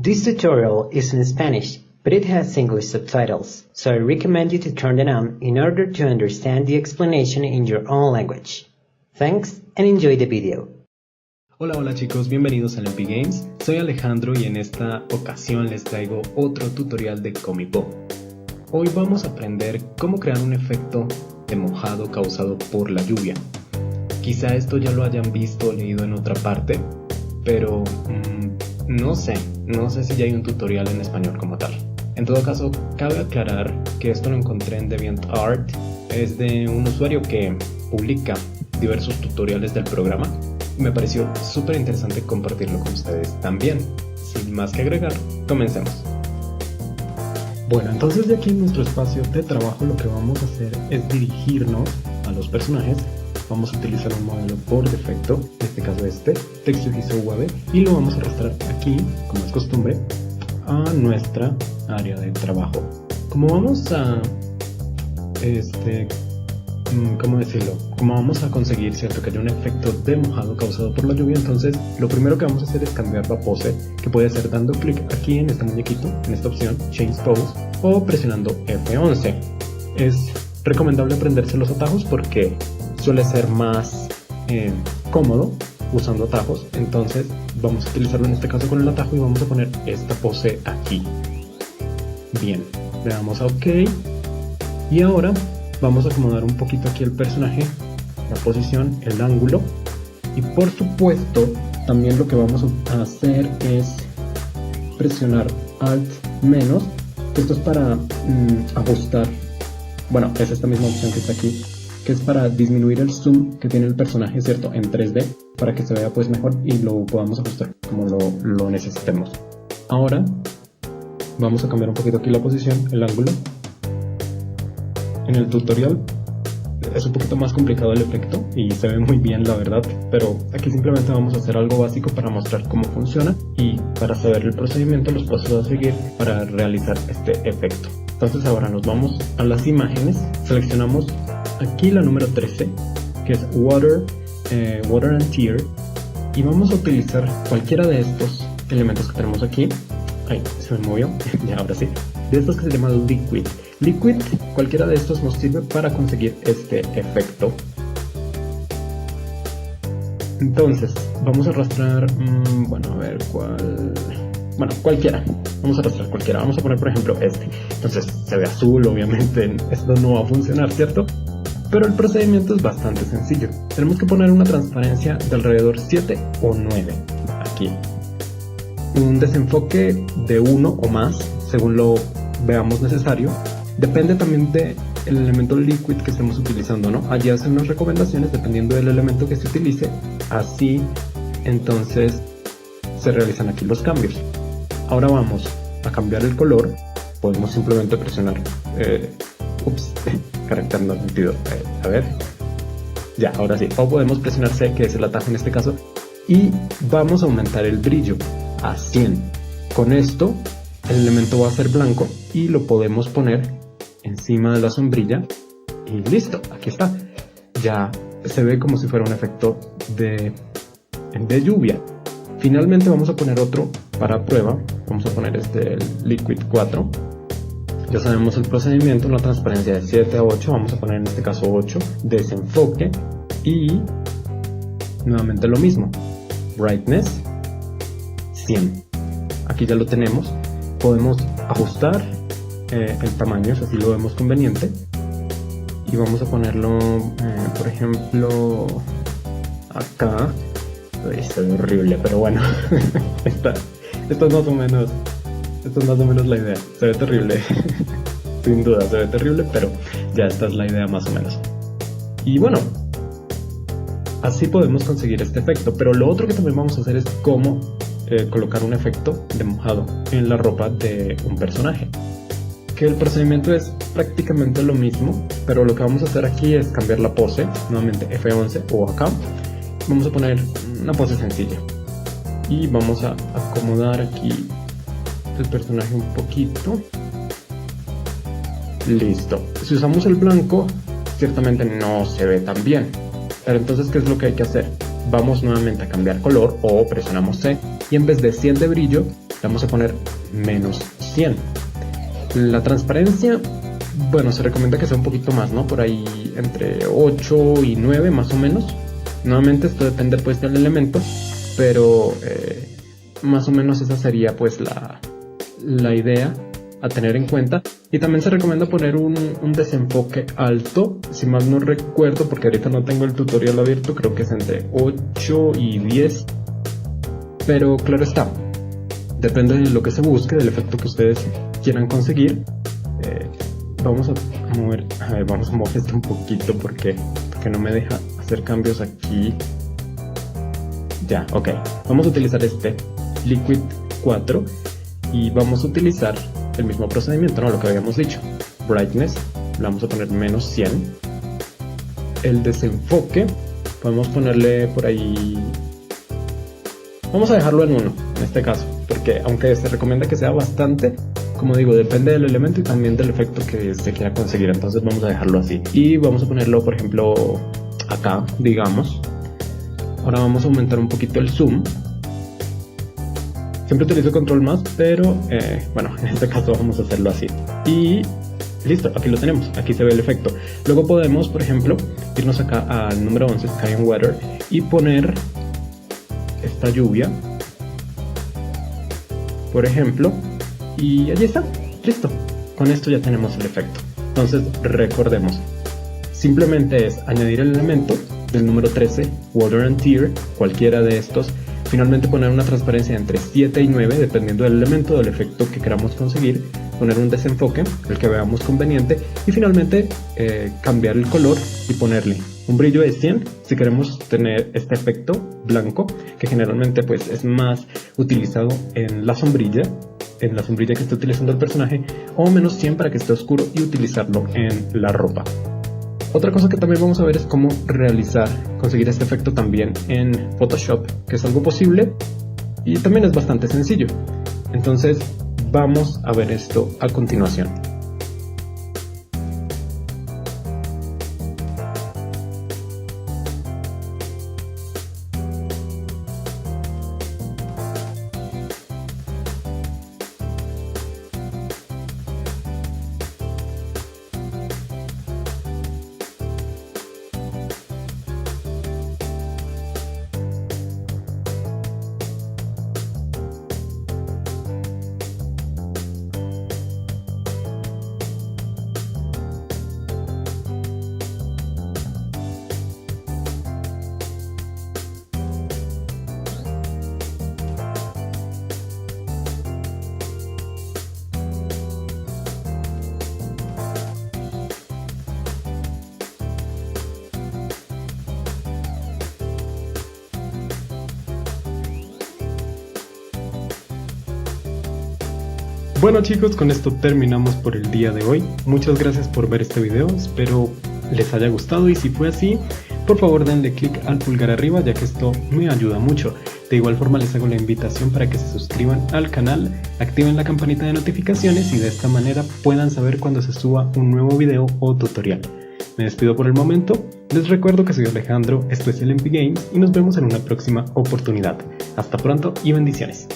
This tutorial is in Spanish, but it has English subtitles, so I recommend you to turn them on in order to understand the explanation in your own language. Thanks and enjoy the video. Hola chicos, bienvenidos a Lempi Games. Soy Alejandro y en esta ocasión les traigo otro tutorial de Comipo. Hoy vamos a aprender cómo crear un efecto de mojado causado por la lluvia. Quizá esto ya lo hayan visto o leído en otra parte, pero no sé si ya hay un tutorial en español como tal. En todo caso, cabe aclarar que esto lo encontré en DeviantArt. Es de un usuario que publica diversos tutoriales del programa y me pareció súper interesante compartirlo con ustedes también. Sin más que agregar, comencemos. Bueno, entonces de aquí en nuestro espacio de trabajo lo que vamos a hacer es dirigirnos a los personajes. Vamos a utilizar un modelo por defecto, en este caso TextureISO Wave, y lo vamos a arrastrar aquí, como es costumbre, a nuestra área de trabajo. Como vamos a, Como vamos a conseguir, ¿cierto?, que haya un efecto de mojado causado por la lluvia, entonces lo primero que vamos a hacer es cambiar la pose, que puede ser dando clic aquí en este muñequito, en esta opción, Change Pose, o presionando F11. Es recomendable aprenderse los atajos porque suele ser más cómodo usando atajos, entonces vamos a utilizarlo en este caso con el atajo y vamos a poner esta pose aquí. Bien, le damos a OK y ahora vamos a acomodar un poquito aquí el personaje, la posición, el ángulo, y por supuesto también lo que vamos a hacer es presionar Alt menos, esto es para ajustar, bueno, es esta misma opción que está aquí, que es para disminuir el zoom que tiene el personaje, ¿cierto?, en 3D, para que se vea pues mejor y lo podamos ajustar como lo necesitemos. Ahora vamos a cambiar un poquito aquí la posición, el ángulo. En el tutorial es un poquito más complicado el efecto y se ve muy bien, la verdad, pero aquí simplemente vamos a hacer algo básico para mostrar cómo funciona y para saber el procedimiento, los pasos a seguir para realizar este efecto. Entonces ahora nos vamos a las imágenes, seleccionamos aquí la número 13, que es Water and Tear, y vamos a utilizar cualquiera de estos elementos que tenemos aquí. Ay, se me movió, ya ahora sí. De estos que se llama Liquid. Cualquiera de estos nos sirve para conseguir este efecto. Entonces, vamos a arrastrar, cualquiera. Vamos a arrastrar cualquiera. Vamos a poner, por ejemplo, este. Entonces, se ve azul, obviamente, esto no va a funcionar, ¿cierto? Pero el procedimiento es bastante sencillo. Tenemos que poner una transparencia de alrededor 7 o 9, aquí. Un desenfoque de 1 o más, según lo veamos necesario. Depende también del elemento liquid que estemos utilizando, ¿no? Allí hacen unas recomendaciones dependiendo del elemento que se utilice. Así, entonces, se realizan aquí los cambios. Ahora vamos a cambiar el color. Podemos simplemente presionar carácter no sentido. A ver. Ya, ahora sí. O podemos presionar C, que es el atajo en este caso. Y vamos a aumentar el brillo a 100. Con esto el elemento va a ser blanco y lo podemos poner encima de la sombrilla y listo, aquí está. Ya se ve como si fuera un efecto de lluvia. Finalmente vamos a poner otro para prueba. Vamos a poner el Liquid 4. Ya sabemos el procedimiento, una transparencia de 7 a 8. Vamos a poner en este caso 8. Desenfoque y nuevamente lo mismo. Brightness 100. Aquí ya lo tenemos. Podemos ajustar el tamaño, si así lo vemos conveniente. Y vamos a ponerlo, por ejemplo, acá. Esto es horrible, pero bueno. Esto es más o menos la idea. Se ve terrible. Sin duda, se ve terrible, pero ya esta es la idea más o menos. Y bueno, así podemos conseguir este efecto. Pero lo otro que también vamos a hacer es cómo colocar un efecto de mojado en la ropa de un personaje, que el procedimiento es prácticamente lo mismo, pero lo que vamos a hacer aquí es cambiar la pose, nuevamente F11 o acá. Vamos a poner una pose sencilla y vamos a acomodar aquí el personaje un poquito. Listo. Si usamos el blanco, ciertamente no se ve tan bien, pero entonces, ¿qué es lo que hay que hacer? Vamos nuevamente a cambiar color o presionamos C y en vez de 100 de brillo vamos a poner menos 100. La transparencia, bueno, se recomienda que sea un poquito más, ¿no? Por ahí entre 8 y 9 más o menos. Nuevamente esto depende pues del elemento, pero más o menos esa sería pues la idea a tener en cuenta. Y también se recomienda poner un desenfoque alto, si mal no recuerdo, porque ahorita no tengo el tutorial abierto, creo que es entre 8 y 10, pero claro está, depende de lo que se busque, del efecto que ustedes quieran conseguir. Vamos a mover esto un poquito porque no me deja hacer cambios aquí. Ya, ok, vamos a utilizar este Liquid 4 y vamos a utilizar el mismo procedimiento, ¿no? Lo que habíamos dicho. Brightness, le vamos a poner menos 100. El desenfoque, podemos ponerle por ahí... Vamos a dejarlo en 1, en este caso, porque aunque se recomienda que sea bastante, como digo, depende del elemento y también del efecto que se quiera conseguir, entonces vamos a dejarlo así. Y vamos a ponerlo, por ejemplo, acá, digamos. Ahora vamos a aumentar un poquito el zoom. Siempre utilizo control más, pero bueno, en este caso vamos a hacerlo así. Y listo, aquí lo tenemos, aquí se ve el efecto. Luego podemos, por ejemplo, irnos acá al número 11, Sky and Weather, y poner esta lluvia, por ejemplo, y allí está, listo. Con esto ya tenemos el efecto. Entonces recordemos, simplemente es añadir el elemento del número 13, Water and Tear, cualquiera de estos. Finalmente poner una transparencia entre 7 y 9 dependiendo del elemento, del efecto que queramos conseguir, poner un desenfoque, el que veamos conveniente, y finalmente cambiar el color y ponerle un brillo de 100 si queremos tener este efecto blanco, que generalmente pues es más utilizado en la sombrilla que esté utilizando el personaje, o menos 100 para que esté oscuro y utilizarlo en la ropa. Otra cosa que también vamos a ver es cómo conseguir este efecto también en Photoshop, que es algo posible y también es bastante sencillo. Entonces vamos a ver esto a continuación. Bueno chicos, con esto terminamos por el día de hoy. Muchas gracias por ver este video, espero les haya gustado y si fue así, por favor denle click al pulgar arriba ya que esto me ayuda mucho. De igual forma les hago la invitación para que se suscriban al canal, activen la campanita de notificaciones y de esta manera puedan saber cuando se suba un nuevo video o tutorial. Me despido por el momento, les recuerdo que soy Alejandro, esto es LMP Games y nos vemos en una próxima oportunidad. Hasta pronto y bendiciones.